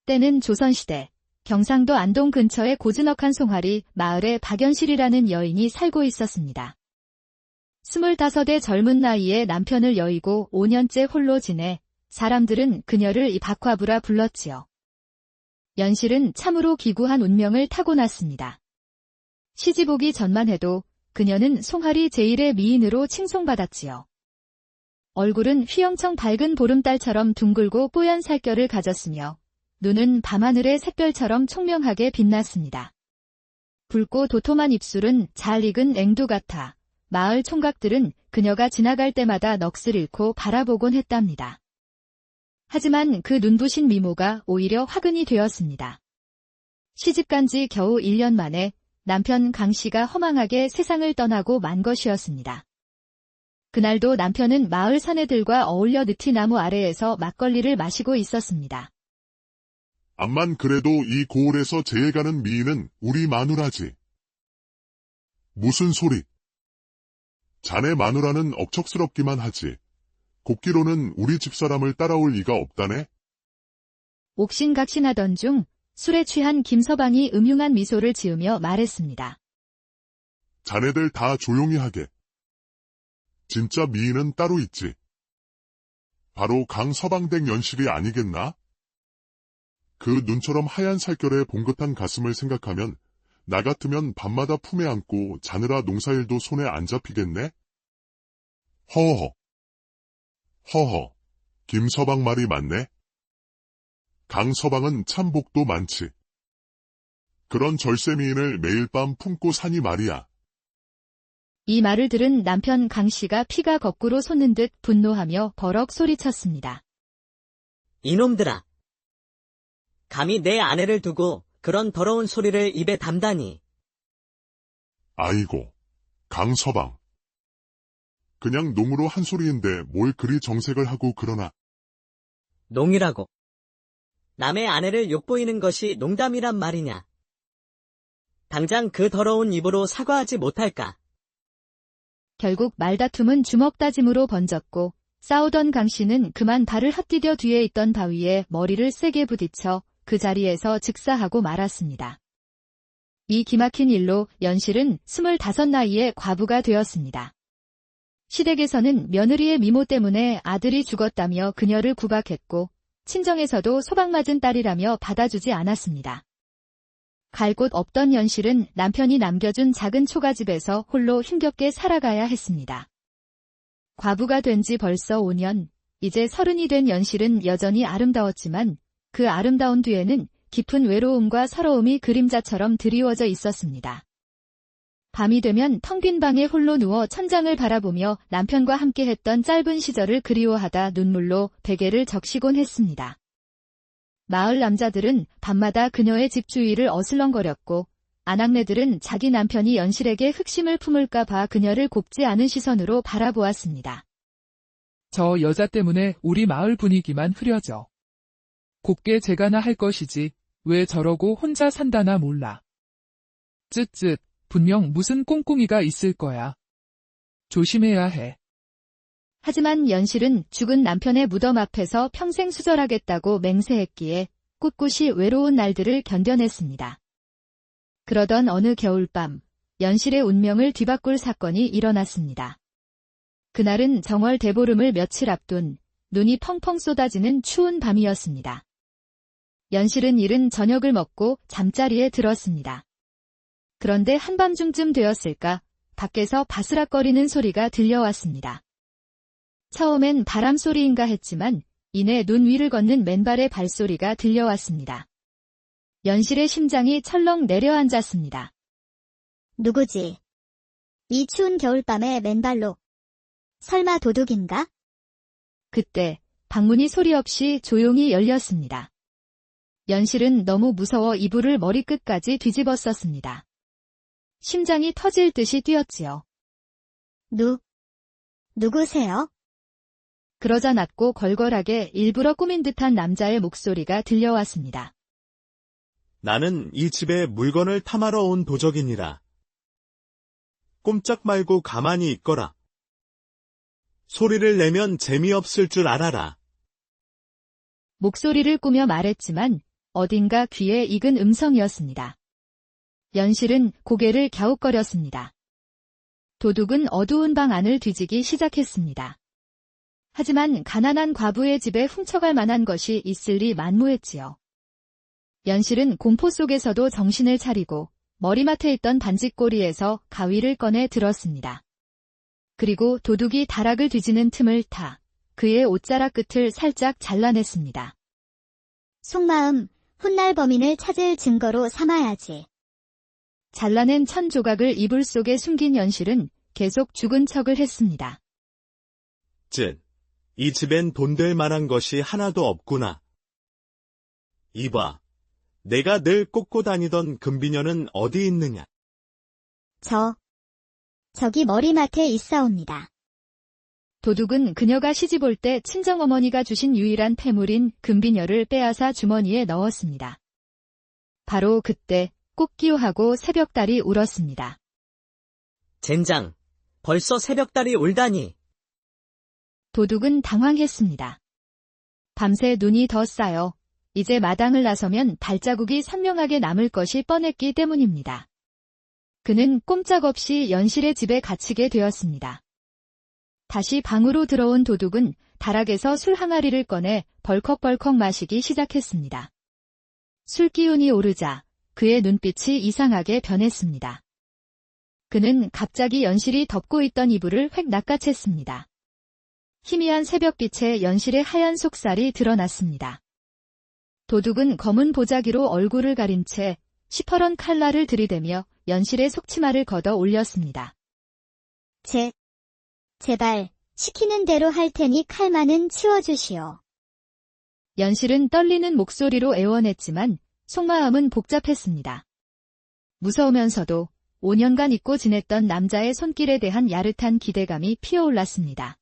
때는 조선시대 경상도 안동 근처의 고즈넉한 송화리 마을에 박연실이라는 여인이 살고 있었습니다. 25의 젊은 나이에 남편을 여의고 5년째 홀로 지내 사람들은 그녀를 이 박화부라 불렀지요. 연실은 참으로 기구한 운명을 타고났습니다. 시집 오기 전만 해도 그녀는 송화리 제1의 미인으로 칭송받았지요. 얼굴은 휘영청 밝은 보름달처럼 둥글고 뽀얀 살결을 가졌으며 눈은 밤하늘의 샛별처럼 총명하게 빛났습니다. 붉고 도톰한 입술은 잘 익은 앵두 같아 마을 총각들은 그녀가 지나갈 때마다 넋을 잃고 바라보곤 했답니다. 하지만 그 눈부신 미모가 오히려 화근이 되었습니다. 시집간 지 겨우 1년 만에 남편 강 씨가 허망하게 세상을 떠나고 만 것이었습니다. 그날도 남편은 마을 사내들과 어울려 느티나무 아래에서 막걸리를 마시고 있었습니다. 암만 그래도 이 고을에서 제해가는 미인은 우리 마누라지. 무슨 소리? 자네 마누라는 억척스럽기만 하지. 곱기로는 우리 집사람을 따라올 리가 없다네? 옥신각신하던 중 술에 취한 김서방이 음흉한 미소를 지으며 말했습니다. 자네들 다 조용히 하게. 진짜 미인은 따로 있지. 바로 강서방댁 연실이 아니겠나? 그 눈처럼 하얀 살결에 봉긋한 가슴을 생각하면 나 같으면 밤마다 품에 안고 자느라 농사일도 손에 안 잡히겠네? 허허. 허허. 김서방 말이 맞네? 강서방은 참 복도 많지. 그런 절세미인을 매일 밤 품고 사니 말이야. 이 말을 들은 남편 강 씨가 피가 거꾸로 솟는 듯 분노하며 버럭 소리쳤습니다. 이놈들아! 감히 내 아내를 두고 그런 더러운 소리를 입에 담다니. 아이고, 강서방. 그냥 농으로 한 소리인데 뭘 그리 정색을 하고 그러나. 농이라고. 남의 아내를 욕보이는 것이 농담이란 말이냐. 당장 그 더러운 입으로 사과하지 못할까. 결국 말다툼은 주먹다짐으로 번졌고 싸우던 강 씨는 그만 발을 헛디뎌 뒤에 있던 바위에 머리를 세게 부딪혀 그 자리에서 즉사하고 말았습니다. 이 기막힌 일로 연실은 25 나이에 과부가 되었습니다. 시댁에서는 며느리의 미모 때문에 아들이 죽었다며 그녀를 구박했고 친정에서도 소박맞은 딸이라며 받아주지 않았습니다. 갈 곳 없던 연실은 남편이 남겨준 작은 초가집에서 홀로 힘겹게 살아가야 했습니다. 과부가 된 지 벌써 5년, 이제 30이 된 연실은 여전히 아름다웠지만 그 아름다운 뒤에는 깊은 외로움과 서러움이 그림자처럼 드리워져 있었습니다. 밤이 되면 텅 빈 방에 홀로 누워 천장을 바라보며 남편과 함께했던 짧은 시절을 그리워하다 눈물로 베개를 적시곤 했습니다. 마을 남자들은 밤마다 그녀의 집 주위를 어슬렁거렸고 아낙네들은 자기 남편이 연실에게 흑심을 품을까 봐 그녀를 곱지 않은 시선으로 바라보았습니다. 저 여자 때문에 우리 마을 분위기만 흐려져. 곱게 제가나 할 것이지 왜 저러고 혼자 산다나 몰라. 쯧쯧, 분명 무슨 꿍꿍이가 있을 거야. 조심해야 해. 하지만 연실은 죽은 남편의 무덤 앞에서 평생 수절하겠다고 맹세했기에 꿋꿋이 외로운 날들을 견뎌냈습니다. 그러던 어느 겨울밤, 연실의 운명을 뒤바꿀 사건이 일어났습니다. 그날은 정월 대보름을 며칠 앞둔 눈이 펑펑 쏟아지는 추운 밤이었습니다. 연실은 이른 저녁을 먹고 잠자리에 들었습니다. 그런데 한밤중쯤 되었을까 밖에서 바스락거리는 소리가 들려왔습니다. 처음엔 바람소리인가 했지만 이내 눈 위를 걷는 맨발의 발소리가 들려왔습니다. 연실의 심장이 철렁 내려앉았습니다. 누구지? 이 추운 겨울밤에 맨발로. 설마 도둑인가? 그때 방문이 소리 없이 조용히 열렸습니다. 연실은 너무 무서워 이불을 머리끝까지 뒤집었었습니다. 심장이 터질 듯이 뛰었지요. 누구세요? 그러자 낮고 걸걸하게 일부러 꾸민 듯한 남자의 목소리가 들려왔습니다. 나는 이 집에 물건을 탐하러 온 도적이니라. 꼼짝 말고 가만히 있거라. 소리를 내면 재미없을 줄 알아라. 목소리를 꾸며 말했지만 어딘가 귀에 익은 음성이었습니다. 연실은 고개를 갸웃거렸습니다. 도둑은 어두운 방 안을 뒤지기 시작했습니다. 하지만 가난한 과부의 집에 훔쳐갈 만한 것이 있을 리 만무했지요. 연실은 공포 속에서도 정신을 차리고 머리맡에 있던 반지꼬리에서 가위를 꺼내 들었습니다. 그리고 도둑이 다락을 뒤지는 틈을 타 그의 옷자락 끝을 살짝 잘라냈습니다. 속마음, 훗날 범인을 찾을 증거로 삼아야지. 잘라낸 천 조각을 이불 속에 숨긴 연실은 계속 죽은 척을 했습니다. 이 집엔 돈 될 만한 것이 하나도 없구나. 이봐, 내가 늘 꽂고 다니던 금비녀는 어디 있느냐? 저기 머리맡에 있사옵니다. 도둑은 그녀가 시집올 때 친정어머니가 주신 유일한 폐물인 금비녀를 빼앗아 주머니에 넣었습니다. 바로 그때 꾹기우하고 새벽달이 울었습니다. 젠장, 벌써 새벽달이 울다니. 도둑은 당황했습니다. 밤새 눈이 더 쌓여 이제 마당을 나서면 발자국이 선명하게 남을 것이 뻔했기 때문입니다. 그는 꼼짝없이 연실의 집에 갇히게 되었습니다. 다시 방으로 들어온 도둑은 다락에서 술 항아리를 꺼내 벌컥벌컥 마시기 시작했습니다. 술 기운이 오르자 그의 눈빛이 이상하게 변했습니다. 그는 갑자기 연실이 덮고 있던 이불을 획 낚아챘습니다. 희미한 새벽빛에 연실의 하얀 속살이 드러났습니다. 도둑은 검은 보자기로 얼굴을 가린 채 시퍼런 칼날을 들이대며 연실의 속치마를 걷어 올렸습니다. 제발, 시키는 대로 할 테니 칼만은 치워주시오. 연실은 떨리는 목소리로 애원했지만 속마음은 복잡했습니다. 무서우면서도 5년간 잊고 지냈던 남자의 손길에 대한 야릇한 기대감이 피어올랐습니다.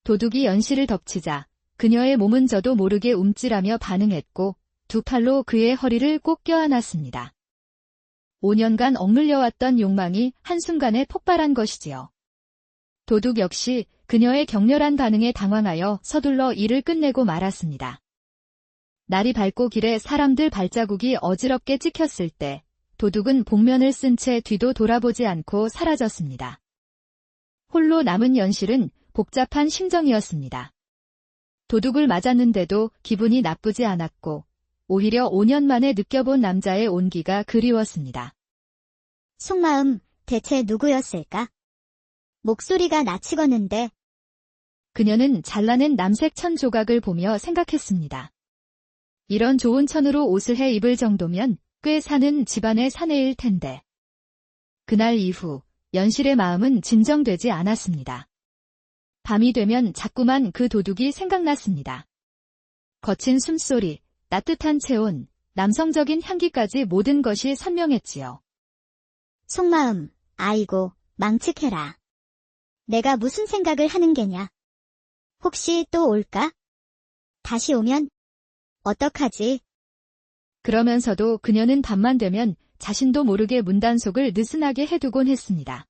도둑이 연실을 덮치자 그녀의 몸은 저도 모르게 움찔하며 반응했고 두 팔로 그의 허리를 꼭 껴안았습니다. 5년간 억눌려왔던 욕망이 한순간에 폭발한 것이지요. 도둑 역시 그녀의 격렬한 반응에 당황하여 서둘러 일을 끝내고 말았습니다. 날이 밝고 길에 사람들 발자국이 어지럽게 찍혔을 때 도둑은 복면을 쓴 채 뒤도 돌아보지 않고 사라졌습니다. 홀로 남은 연실은 복잡한 심정이었습니다. 도둑을 맞았는데도 기분이 나쁘지 않았고 오히려 5년 만에 느껴본 남자의 온기가 그리웠습니다. 속마음, 대체 누구였을까? 목소리가 낯익었는데. 그녀는 잘라낸 남색 천 조각을 보며 생각했습니다. 이런 좋은 천으로 옷을 해 입을 정도면 꽤 사는 집안의 사내일 텐데. 그날 이후 연실의 마음은 진정되지 않았습니다. 밤이 되면 자꾸만 그 도둑이 생각났습니다. 거친 숨소리, 따뜻한 체온, 남성적인 향기까지 모든 것이 선명했지요. 속마음, 아이고, 망측해라. 내가 무슨 생각을 하는 게냐? 혹시 또 올까? 다시 오면 어떡하지? 그러면서도 그녀는 밤만 되면 자신도 모르게 문단속을 느슨하게 해두곤 했습니다.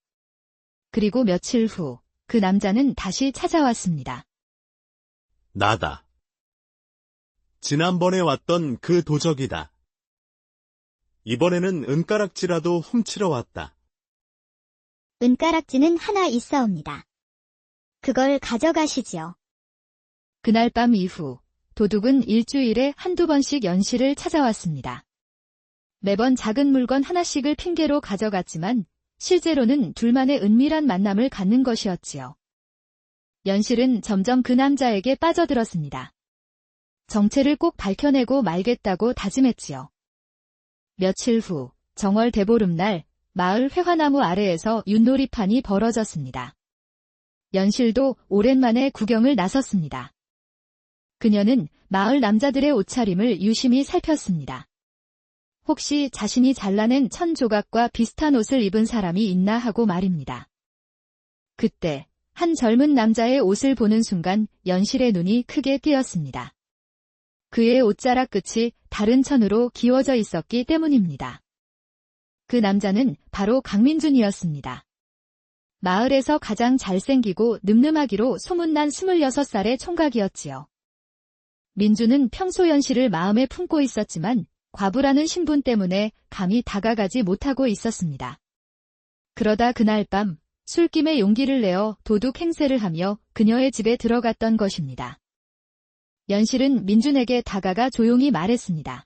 그리고 며칠 후 그 남자는 다시 찾아왔습니다. 나다. 지난번에 왔던 그 도적이다. 이번에는 은가락지라도 훔치러 왔다. 은가락지는 하나 있사옵니다. 그걸 가져가시지요. 그날 밤 이후 도둑은 일주일에 한두 번씩 연실을 찾아왔습니다. 매번 작은 물건 하나씩을 핑계로 가져갔지만 실제로는 둘만의 은밀한 만남을 갖는 것이었지요. 연실은 점점 그 남자에게 빠져들었습니다. 정체를 꼭 밝혀내고 말겠다고 다짐했지요. 며칠 후 정월 대보름날 마을 회화나무 아래에서 윷놀이판이 벌어졌습니다. 연실도 오랜만에 구경을 나섰습니다. 그녀는 마을 남자들의 옷차림을 유심히 살폈습니다. 혹시 자신이 잘라낸 천 조각과 비슷한 옷을 입은 사람이 있나 하고 말입니다. 그때 한 젊은 남자의 옷을 보는 순간 연실의 눈이 크게 띄었습니다. 그의 옷자락 끝이 다른 천으로 기워져 있었기 때문입니다. 그 남자는 바로 강민준이었습니다. 마을에서 가장 잘생기고 늠름하기로 소문난 26살의 총각이었지요. 민주는 평소 연실을 마음에 품고 있었지만 과부라는 신분 때문에 감히 다가가지 못하고 있었습니다. 그러다 그날 밤 술김에 용기를 내어 도둑 행세를 하며 그녀의 집에 들어갔던 것입니다. 연실은 민준에게 다가가 조용히 말했습니다.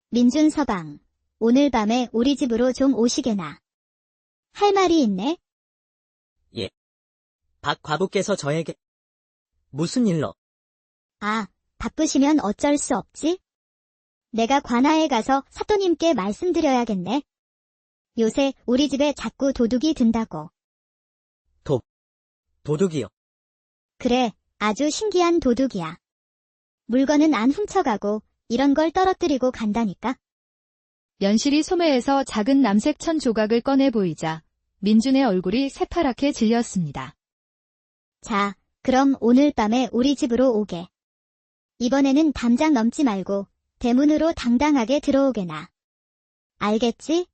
민준 서방, 오늘 밤에 우리 집으로 좀 오시게나. 할 말이 있네? 박 과부께서 저에게 무슨 일로? 아, 바쁘시면 어쩔 수 없지? 내가 관아에 가서 사또님께 말씀드려야겠네. 요새 우리 집에 자꾸 도둑이 든다고. 도둑이요. 그래, 아주 신기한 도둑이야. 물건은 안 훔쳐가고 이런 걸 떨어뜨리고 간다니까. 연실이 소매에서 작은 남색 천 조각을 꺼내 보이자 민준의 얼굴이 새파랗게 질렸습니다. 자, 그럼 오늘 밤에 우리 집으로 오게. 이번에는 담장 넘지 말고 대문으로 당당하게 들어오게나. 알겠지?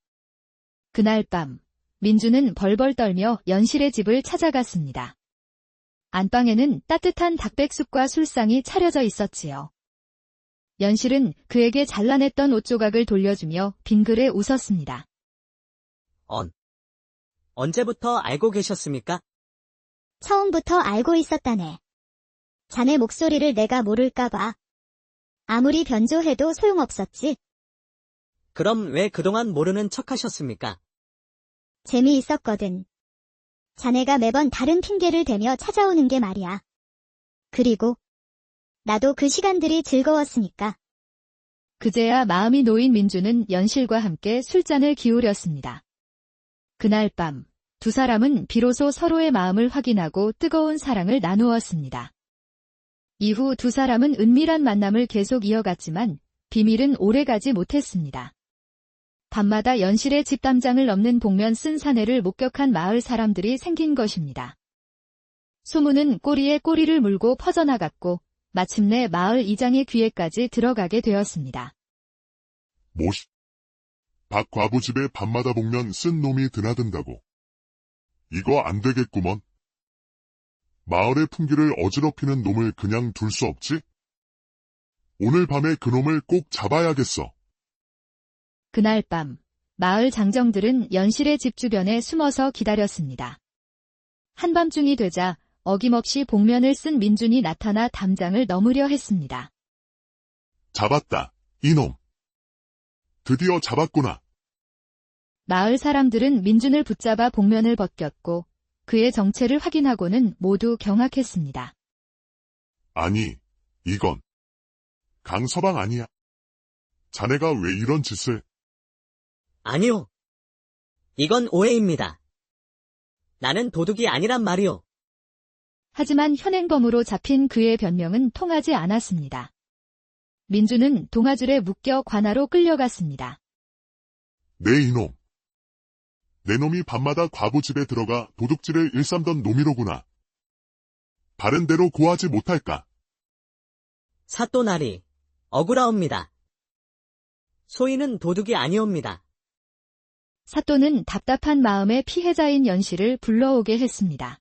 그날 밤 민준은 벌벌 떨며 연실의 집을 찾아갔습니다. 안방에는 따뜻한 닭백숙과 술상이 차려져 있었지요. 연실은 그에게 잘라냈던 옷조각을 돌려주며 빙그레 웃었습니다. 언제부터 알고 계셨습니까? 처음부터 알고 있었다네. 자네 목소리를 내가 모를까봐. 아무리 변조해도 소용없었지. 그럼 왜 그동안 모르는 척 하셨습니까? 재미있었거든. 자네가 매번 다른 핑계를 대며 찾아오는 게 말이야. 그리고 나도 그 시간들이 즐거웠으니까. 그제야 마음이 놓인 민준은 연실과 함께 술잔을 기울였습니다. 그날 밤 두 사람은 비로소 서로의 마음을 확인하고 뜨거운 사랑을 나누었습니다. 이후 두 사람은 은밀한 만남을 계속 이어갔지만 비밀은 오래가지 못했습니다. 밤마다 연실의 집 담장을 넘는 복면 쓴 사내를 목격한 마을 사람들이 생긴 것입니다. 소문은 꼬리에 꼬리를 물고 퍼져나갔고 마침내 마을 이장의 귀에까지 들어가게 되었습니다. 뭐시? 박 과부 집에 밤마다 복면 쓴 놈이 드나든다고. 이거 안 되겠구먼. 마을의 풍기를 어지럽히는 놈을 그냥 둘 수 없지? 오늘 밤에 그놈을 꼭 잡아야겠어. 그날 밤 마을 장정들은 연실의 집 주변에 숨어서 기다렸습니다. 한밤중이 되자 어김없이 복면을 쓴 민준이 나타나 담장을 넘으려 했습니다. 잡았다, 이놈. 드디어 잡았구나. 마을 사람들은 민준을 붙잡아 복면을 벗겼고 그의 정체를 확인하고는 모두 경악했습니다. 아니, 이건 강서방 아니야. 자네가 왜 이런 짓을... 아니요. 이건 오해입니다. 나는 도둑이 아니란 말이요. 하지만 현행범으로 잡힌 그의 변명은 통하지 않았습니다. 민준은 동아줄에 묶여 관아로 끌려갔습니다. 내 이놈. 내 놈이 밤마다 과부 집에 들어가 도둑질을 일삼던 놈이로구나. 바른 대로 고하지 못할까? 사또나리, 억울하옵니다. 소인은 도둑이 아니옵니다. 사또는 답답한 마음에 피해자인 연실을 불러오게 했습니다.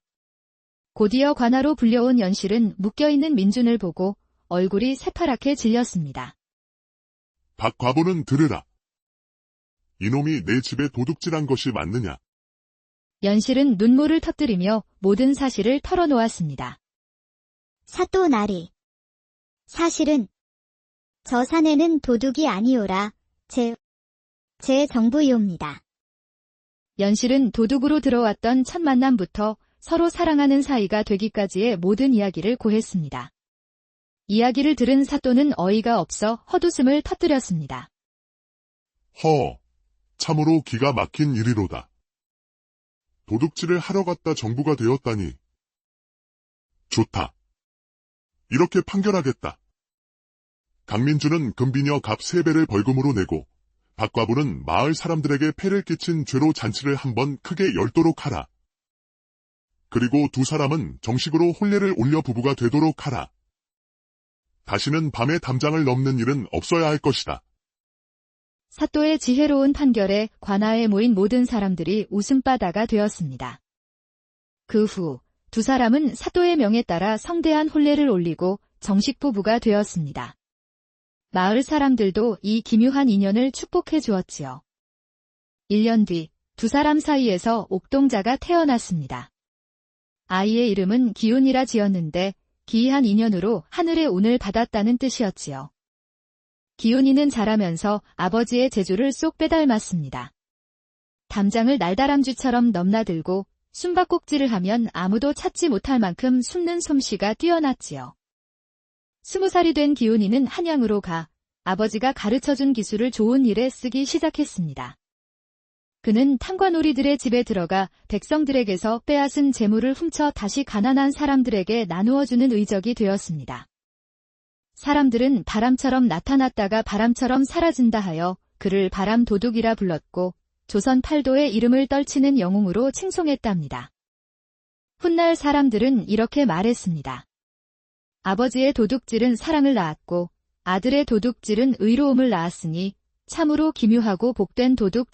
곧이어 관아로 불려온 연실은 묶여있는 민준을 보고 얼굴이 새파랗게 질렸습니다. 박 과부는 들으라. 이놈이 내 집에 도둑질한 것이 맞느냐? 연실은 눈물을 터뜨리며 모든 사실을 털어놓았습니다. 사또 나리. 사실은 저 사내는 도둑이 아니오라. 제 정부이옵니다. 연실은 도둑으로 들어왔던 첫 만남부터 서로 사랑하는 사이가 되기까지의 모든 이야기를 고했습니다. 이야기를 들은 사또는 어이가 없어 헛웃음을 터뜨렸습니다. 참으로 기가 막힌 일이로다. 도둑질을 하러 갔다 정부가 되었다니. 좋다. 이렇게 판결하겠다. 강민주는 금비녀 값 3배를 벌금으로 내고 박과부는 마을 사람들에게 폐를 끼친 죄로 잔치를 한번 크게 열도록 하라. 그리고 두 사람은 정식으로 혼례를 올려 부부가 되도록 하라. 다시는 밤에 담장을 넘는 일은 없어야 할 것이다. 사또의 지혜로운 판결에 관아에 모인 모든 사람들이 웃음바다가 되었습니다. 그 후 두 사람은 사또의 명에 따라 성대한 혼례를 올리고 정식 부부가 되었습니다. 마을 사람들도 이 기묘한 인연을 축복해 주었지요. 1년 뒤 두 사람 사이에서 옥동자가 태어났습니다. 아이의 이름은 기훈이라 지었는데 기이한 인연으로 하늘의 운을 받았다는 뜻이었지요. 기훈이는 자라면서 아버지의 재주를 쏙 빼닮았습니다. 담장을 날다람쥐처럼 넘나들고 숨바꼭질을 하면 아무도 찾지 못할 만큼 숨는 솜씨가 뛰어났지요. 20살이 된 기훈이는 한양으로 가 아버지가 가르쳐준 기술을 좋은 일에 쓰기 시작했습니다. 그는 탕관오리들의 집에 들어가 백성들에게서 빼앗은 재물을 훔쳐 다시 가난한 사람들에게 나누어주는 의적이 되었습니다. 사람들은 바람처럼 나타났다가 바람처럼 사라진다 하여 그를 바람도둑이라 불렀고 조선 팔도의 이름을 떨치는 영웅으로 칭송했답니다. 훗날 사람들은 이렇게 말했습니다. 아버지의 도둑질은 사랑을 낳았고 아들의 도둑질은 의로움을 낳았으니 참으로 기묘하고 복된 도둑